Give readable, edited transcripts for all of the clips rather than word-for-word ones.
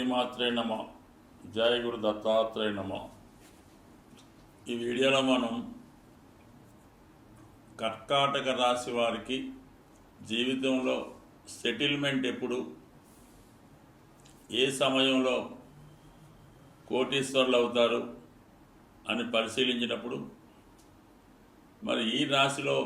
శ్రీమాత్రే నమ. జయ గురు దత్తాత్రేయ నమ. ఈ వీడియోలో మనం కర్కాటక రాశి వారికి జీవితంలో సెటిల్మెంట్ ఎప్పుడు, ఏ సమయంలో కోటీశ్వరులు అవుతారు అని పరిశీలించినప్పుడు మరి ఈ రాశిలో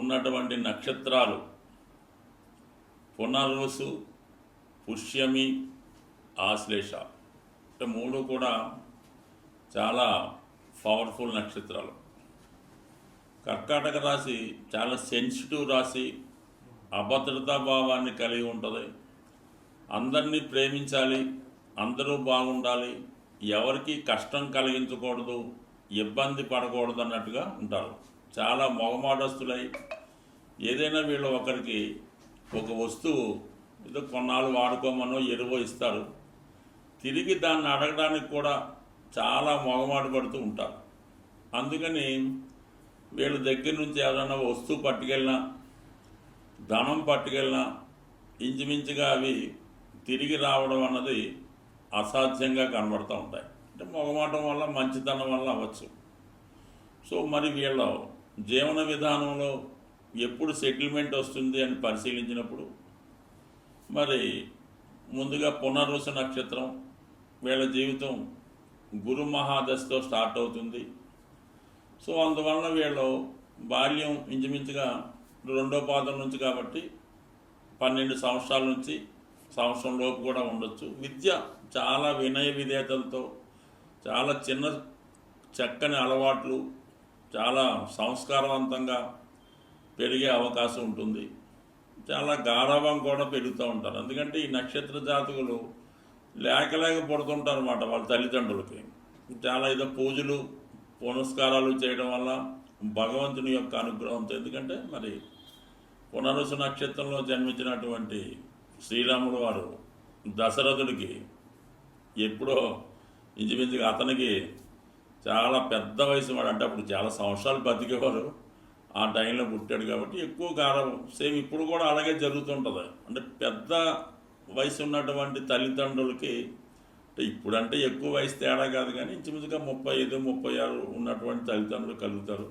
ఉన్నటువంటి నక్షత్రాలు పునర్వసు, పుష్యమి, ఆశ్లేష అంటే మూడు కూడా చాలా పవర్ఫుల్ నక్షత్రాలు. కర్కాటక రాశి చాలా సెన్సిటివ్ రాశి, అభద్రతా భావాన్ని కలిగి ఉంటుంది. అందరినీ ప్రేమించాలి, అందరూ బాగుండాలి, ఎవరికి కష్టం కలిగించకూడదు, ఇబ్బంది పడకూడదు అన్నట్టుగా ఉంటారు. చాలా మొగమాటస్తులై ఏదైనా వీళ్ళు ఒకరికి ఒక వస్తువు ఏదో కొన్నాళ్ళు వాడుకోమనో ఎరువో ఇస్తారు, తిరిగి దాన్ని అడగడానికి కూడా చాలా మొగమాట పడుతూ ఉంటారు. అందుకని వీళ్ళ దగ్గర నుంచి ఎవరైనా వస్తువు పట్టుకెళ్ళినా, ధనం పట్టుకెళ్ళినా ఇంచుమించుగా అవి తిరిగి రావడం అన్నది అసాధ్యంగా కనబడుతూ ఉంటాయి. అంటే మొగమాటం వల్ల, మంచితనం వల్ల అవ్వచ్చు. సో మరి వీళ్ళ జీవన విధానంలో ఎప్పుడు సెటిల్మెంట్ వస్తుంది అని పరిశీలించినప్పుడు మరి ముందుగా పునర్వసు నక్షత్రం వీళ్ళ జీవితం గురు మహాదశతో స్టార్ట్ అవుతుంది. సో అందువలన వీళ్ళు బాల్యం ఇంచుమించుగా 2వ పాదం నుంచి కాబట్టి 12 సంవత్సరాల నుంచి సంవత్సరం లోపు కూడా ఉండొచ్చు. విద్య చాలా వినయ విధేయతలతో, చాలా చిన్న చక్కని అలవాట్లు, చాలా సంస్కారవంతంగా పెరిగే అవకాశం ఉంటుంది. చాలా గాఢవం కూడా పెరుగుతూ ఉంటారు. ఎందుకంటే ఈ నక్షత్ర జాతకులు లేక పడుతుంటారు అన్నమాట వాళ్ళ తల్లిదండ్రులకి. చాలా ఏదో పూజలు పునస్కారాలు చేయడం వల్ల భగవంతుని యొక్క అనుగ్రహంతో, ఎందుకంటే మరి పునర్వసు నక్షత్రంలో జన్మించినటువంటి శ్రీరాముడు వారు దశరథుడికి ఎప్పుడో ఇంచుమించుగా అతనికి చాలా పెద్ద వయసు వాడు, అంటే అప్పుడు చాలా సంవత్సరాలు బతికేవారు. ఆ టైంలో పుట్టాడు కాబట్టి ఎక్కువ గారవం. సేమ్ ఇప్పుడు కూడా అలాగే జరుగుతుంటుంది. అంటే పెద్ద వయసు ఉన్నటువంటి తల్లిదండ్రులకి, అంటే ఇప్పుడంటే ఎక్కువ వయసు తేడా కాదు కానీ ఇంచుమించుగా 35, 36 ఉన్నటువంటి తల్లిదండ్రులు కలుగుతారు.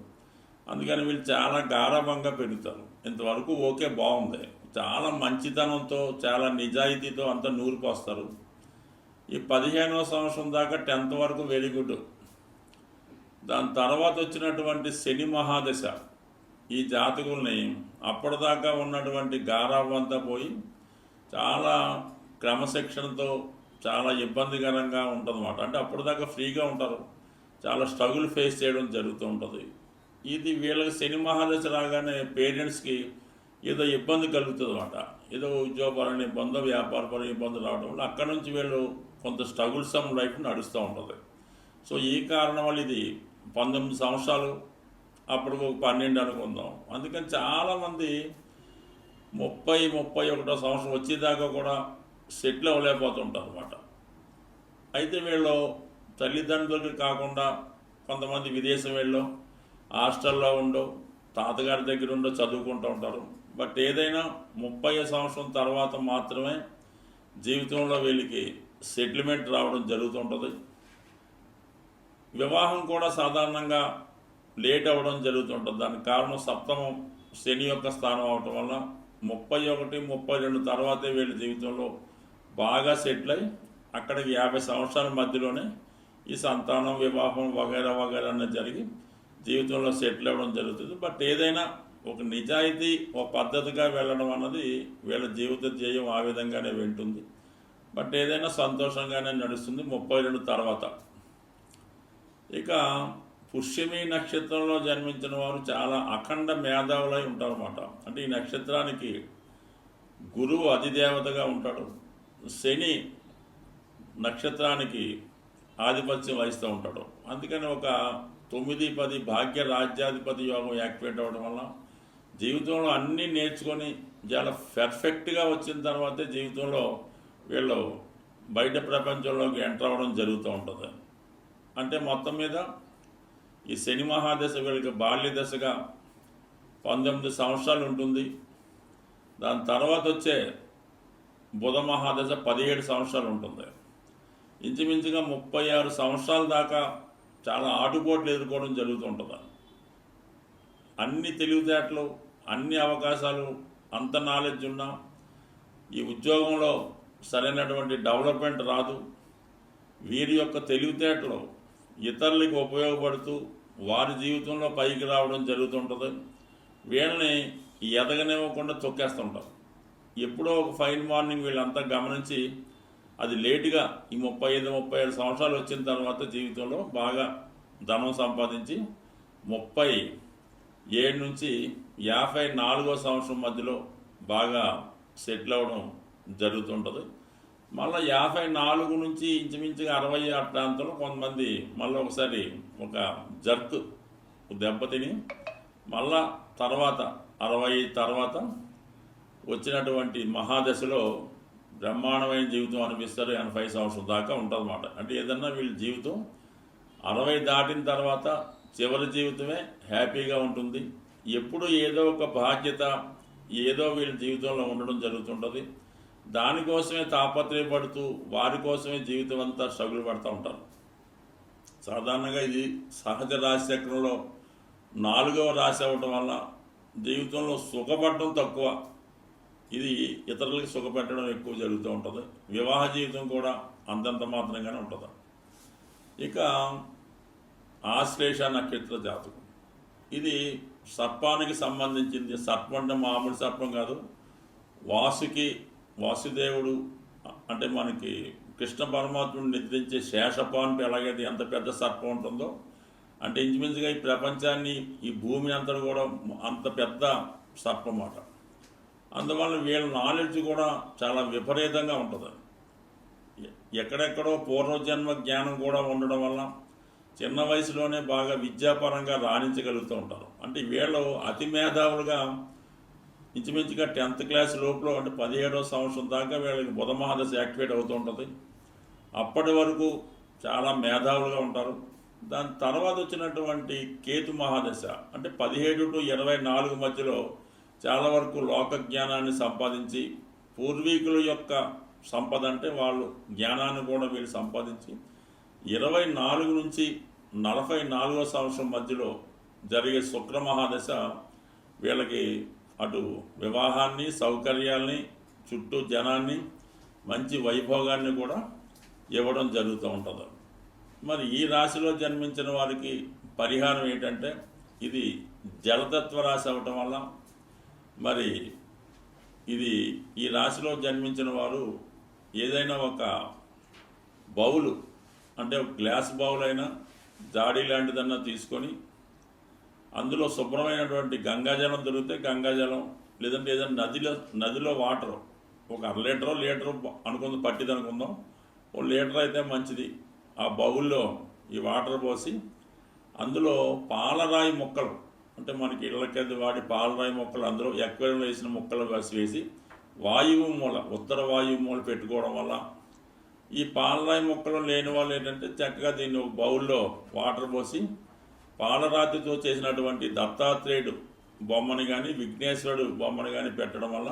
అందుకని వీళ్ళు చాలా గారవంగా పెరుగుతారు. ఇంతవరకు ఓకే, బాగుంది, చాలా మంచితనంతో, చాలా నిజాయితీతో అంతా నూరిపోస్తారు. ఈ 15వ సంవత్సరం దాకా 10th వరకు వెరీ గుడ్. దాని తర్వాత వచ్చినటువంటి శని మహాదశ ఈ జాతకుల్ని అప్పటిదాకా ఉన్నటువంటి గారావం అంతా పోయి చాలా క్రమశిక్షణతో చాలా ఇబ్బందికరంగా ఉంటుందన్నమాట. అంటే అప్పటిదాకా ఫ్రీగా ఉంటారు, చాలా స్ట్రగుల్ ఫేస్ చేయడం జరుగుతూ ఉంటుంది. ఇది వీళ్ళకి శని మహాదశ రాగానే పేరెంట్స్కి ఏదో ఇబ్బంది కలుగుతుంది అన్నమాట. ఏదో ఉద్యోగపరమైన ఇబ్బంది, వ్యాపారపరమైన ఇబ్బంది రావడం వల్ల అక్కడ నుంచి వీళ్ళు కొంత స్ట్రగుల్సమ్ లైఫ్ నడుస్తూ ఉంటుంది. సో ఈ కారణం వల్ల ఇది 19 సంవత్సరాలు, అప్పుడు ఒక 12 అనుకుందాం. అందుకని చాలామంది 30, 31వ సంవత్సరం వచ్చేదాకా కూడా సెటిల్ అవ్వలేకపోతుంటారు అన్నమాట. అయితే వీళ్ళు తల్లిదండ్రులకి కాకుండా కొంతమంది విదేశం వెళ్ళో, హాస్టల్లో ఉండో, తాతగారి దగ్గర ఉండో చదువుకుంటూ ఉంటారు. బట్ ఏదైనా 30వ సంవత్సరం తర్వాత మాత్రమే జీవితంలో వీళ్ళకి సెటిల్మెంట్ రావడం జరుగుతుంటుంది. వివాహం కూడా సాధారణంగా లేట్ అవ్వడం జరుగుతుంటుంది. దానికి కారణం సప్తమం శని యొక్క స్థానం అవటం వల్ల 31, 32 తర్వాతే వీళ్ళ జీవితంలో బాగా సెటిల్ అయ్యి అక్కడికి 50 సంవత్సరాల మధ్యలోనే ఈ సంతానం, వివాహం వగైరా వగైరా అనేది జరిగి జీవితంలో సెటిల్ అవ్వడం జరుగుతుంది. బట్ ఏదైనా ఒక నిజాయితీ, ఒక పద్ధతిగా వెళ్ళడం అన్నది వీళ్ళ జీవిత ధ్యేయం ఆ విధంగానే వింటుంది. బట్ ఏదైనా సంతోషంగానే నడుస్తుంది 32 తర్వాత. ఇక పుష్యమి నక్షత్రంలో జన్మించిన వారు చాలా అఖండ మేధావులై ఉంటారన్నమాట. అంటే ఈ నక్షత్రానికి గురువు అధిదేవతగా ఉంటాడు. శని నక్షత్రానికి ఆధిపత్యం వహిస్తూ ఉంటాడు. అందుకని ఒక 9, 10 భాగ్య రాజ్యాధిపతి యోగం యాక్టివేట్ అవ్వడం వల్ల జీవితంలో అన్నీ నేర్చుకొని చాలా పర్ఫెక్ట్గా వచ్చిన తర్వాతే జీవితంలో వీళ్ళు బయట ప్రపంచంలోకి ఎంటర్ అవ్వడం జరుగుతూ ఉంటుంది. అంటే మొత్తం మీద ఈ శని మహాదశ వీళ్ళకి బాల్య దశగా 19 సంవత్సరాలు ఉంటుంది. దాని తర్వాత వచ్చే బుధ మహాదశ 17 సంవత్సరాలు ఉంటుంది. ఇంచుమించుగా 36 సంవత్సరాల దాకా చాలా ఆటుపోట్లు ఎదుర్కోవడం జరుగుతూ ఉంటుంది. అన్ని తెలివితేటలు, అన్ని అవకాశాలు, అంత నాలెడ్జ్ ఉన్నా ఈ ఉద్యోగంలో సరైనటువంటి డెవలప్మెంట్ రాదు. వీరి యొక్క తెలివితేటలు ఇతరులకు ఉపయోగపడుతూ వారి జీవితంలో పైకి రావడం జరుగుతుంటుంది. వీళ్ళని ఎదగనివ్వకుండా తొక్కేస్తుంటారు. ఎప్పుడో ఒక ఫైన్ మార్నింగ్ వీళ్ళంతా గమనించి అది లేటుగా ఈ 35-37 సంవత్సరాలు వచ్చిన తర్వాత జీవితంలో బాగా ధనం సంపాదించి 37 నుంచి 54వ సంవత్సరం మధ్యలో బాగా సెటిల్ అవ్వడం జరుగుతుంటుంది. మళ్ళీ 54 నుంచి ఇంచుమించుగా 60 ఆ ప్రాంతంలో కొంతమంది మళ్ళీ ఒకసారి ఒక జర్క్ దెబ్బతిని మళ్ళా తర్వాత 60 తర్వాత వచ్చినటువంటి మహాదశలో బ్రహ్మాండమైన జీవితం అనిపిస్తారు. 80 సంవత్సరం దాకా ఉంటుందన్నమాట. అంటే ఏదన్నా వీళ్ళ జీవితం 60 దాటిన తర్వాత చివరి జీవితమే హ్యాపీగా ఉంటుంది. ఎప్పుడు ఏదో ఒక బాధ్యత ఏదో వీళ్ళ జీవితంలో ఉండడం జరుగుతుంటుంది. దానికోసమే తాపత్రయపడుతూ వారి కోసమే జీవితం అంతా స్ట్రగుల్ పడుతూ ఉంటారు. సాధారణంగా ఇది సహజ రాశి చక్రంలో 4వ రాశి అవ్వటం వల్ల జీవితంలో సుఖపడటం తక్కువ, ఇది ఇతరులకి సుఖపెట్టడం ఎక్కువ జరుగుతూ ఉంటుంది. వివాహ జీవితం కూడా అంతంత మాత్రంగానే ఉంటుంది. ఇక ఆశ్లేష నక్షత్ర జాతకం, ఇది సర్పానికి సంబంధించింది. సర్పం అంటే మామూలు సర్పం కాదు. వాసుదేవుడు అంటే మనకి కృష్ణ పరమాత్ముడు నిద్రించే శేషపాన్పు ఎలాగైతే ఎంత పెద్ద సర్పం ఉంటుందో, అంటే ఇంచుమించుగా ఈ ప్రపంచాన్ని ఈ భూమిని అంతా కూడా అంత పెద్ద సర్పం అన్నమాట. అందువల్ల వీళ్ళ నాలెడ్జ్ కూడా చాలా విపరీతంగా ఉంటుంది. ఎక్కడెక్కడో పూర్వజన్మ జ్ఞానం కూడా ఉండడం వల్ల చిన్న వయసులోనే బాగా విద్యాపరంగా రాణించగలుగుతూ ఉంటారు. అంటే వీళ్ళు అతి మేధావులుగా ఇంచుమించుగా 10th క్లాస్ లోపల అంటే 17వ సంవత్సరం దాకా వీళ్ళకి బుధ మహాదశ యాక్టివేట్ అవుతూ ఉంటుంది. అప్పటి వరకు చాలా మేధావులుగా ఉంటారు. దాని తర్వాత వచ్చినటువంటి కేతు మహాదశ అంటే 17 to 24 మధ్యలో చాలా వరకు లోక జ్ఞానాన్ని సంపాదించి పూర్వీకుల యొక్క సంపద అంటే వాళ్ళు జ్ఞానాన్ని కూడా వీళ్ళు సంపాదించి 24 నుంచి 44వ సంవత్సరం మధ్యలో జరిగే శుక్ర మహాదశ వీళ్ళకి అటు వివాహాన్ని, సౌకర్యాల్ని, చుట్టూ జనాన్ని, మంచి వైభోగాన్ని కూడా ఇవ్వడం జరుగుతూ ఉంటుంది. మరి ఈ రాశిలో జన్మించిన వారికి పరిహారం ఏంటంటే, ఇది జలతత్వ రాశి అవ్వటం వల్ల మరి ఇది ఈ రాశిలో జన్మించిన వారు ఏదైనా ఒక బౌలు అంటే ఒక గ్లాస్ బౌల్ అయినా జాడీ లాంటిదన్నా తీసుకొని అందులో శుభ్రమైనటువంటి గంగాజలం దొరికితే గంగాజలం, లేదంటే ఏదైనా నదిలో వాటర్ ఒక 1/2 లీటరు అనుకుందాం, పట్టిది అనుకుందాం, 1 లీటర్ అయితే మంచిది. ఆ బౌల్లో ఈ వాటర్ పోసి అందులో పాలరాయి మొక్కలు అంటే మనకి ఇళ్ళకేది వాడి పాలరాయి మొక్కలు అందులో ఎక్వేరియంలో వేసిన మొక్కలు వేసి వాయువు మూల, ఉత్తర వాయువు మూల పెట్టుకోవడం వల్ల ఈ పాలరాయి మొక్కలు లేని వాళ్ళు ఏంటంటే చక్కగా దీన్ని ఒక బౌల్లో వాటర్ పోసి పాలరాతితో చేసినటువంటి దత్తాత్రేయుడు బొమ్మని కానీ విఘ్నేశ్వరుడు బొమ్మని కానీ పెట్టడం వల్ల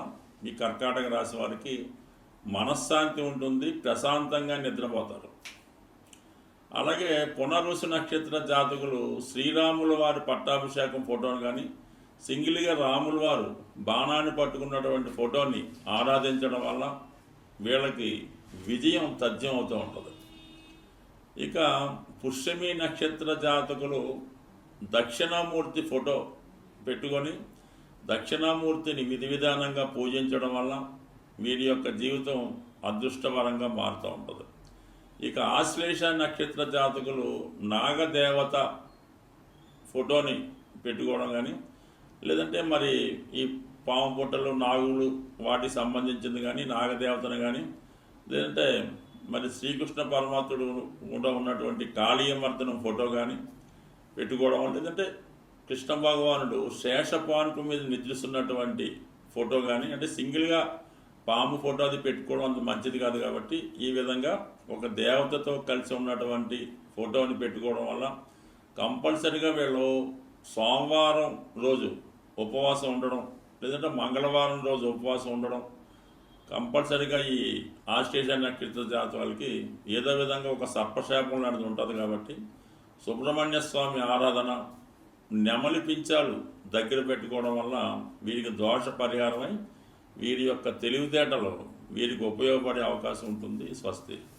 ఈ కర్కాటక రాశి వారికి మనశ్శాంతి ఉంటుంది, ప్రశాంతంగా నిద్రపోతారు. అలాగే పునర్వసు నక్షత్ర జాతకులు శ్రీరాముల వారి పట్టాభిషేకం ఫోటోను కానీ సింగిల్గా రాముల వారు బాణాన్ని పట్టుకున్నటువంటి ఫోటోని ఆరాధించడం వల్ల వీళ్ళకి విజయం తథ్యం అవుతూ ఉంటుంది. ఇక పుష్యమి నక్షత్ర జాతకులు దక్షిణామూర్తి ఫోటో పెట్టుకొని దక్షిణామూర్తిని విధి విధానంగా పూజించడం వల్ల వీరి యొక్క జీవితం అదృష్టకరంగా మారుతూ ఉంటుంది. ఇక ఆశ్లేష నక్షత్ర జాతకులు నాగదేవత ఫోటోని పెట్టుకోవడం కానీ, లేదంటే మరి ఈ పాము పుట్టలు, నాగులు వాటికి సంబంధించింది కానీ నాగదేవతను కానీ, లేదంటే మరి శ్రీకృష్ణ పరమాత్ముడు కూడా ఉన్నటువంటి కాళీయమర్దనం ఫోటో కానీ పెట్టుకోవడం, లేదంటే కృష్ణ భగవానుడు శేషపాన్పు మీద నిద్రిస్తున్నటువంటి ఫోటో కానీ, అంటే సింగిల్గా పాము ఫోటో అది పెట్టుకోవడం అంత మంచిది కాదు. కాబట్టి ఈ విధంగా ఒక దేవతతో కలిసి ఉన్నటువంటి ఫోటోని పెట్టుకోవడం వల్ల కంపల్సరిగా వీళ్ళు సోమవారం రోజు ఉపవాసం ఉండడం, లేదంటే మంగళవారం రోజు ఉపవాసం ఉండడం, కంపల్సరీగా ఈ ఆశ్లేష నక్షత్ర జాతి వాళ్ళకి ఏదో విధంగా ఒక సర్పశాపం లాంటిది ఉంటుంది. కాబట్టి సుబ్రహ్మణ్య స్వామి ఆరాధన, నెమలి పించాలు దగ్గర పెట్టుకోవడం వల్ల వీరికి దోష పరిహారమై వీరి యొక్క తెలివితేటలు వీరికి ఉపయోగపడే అవకాశం ఉంటుంది. స్వస్తి.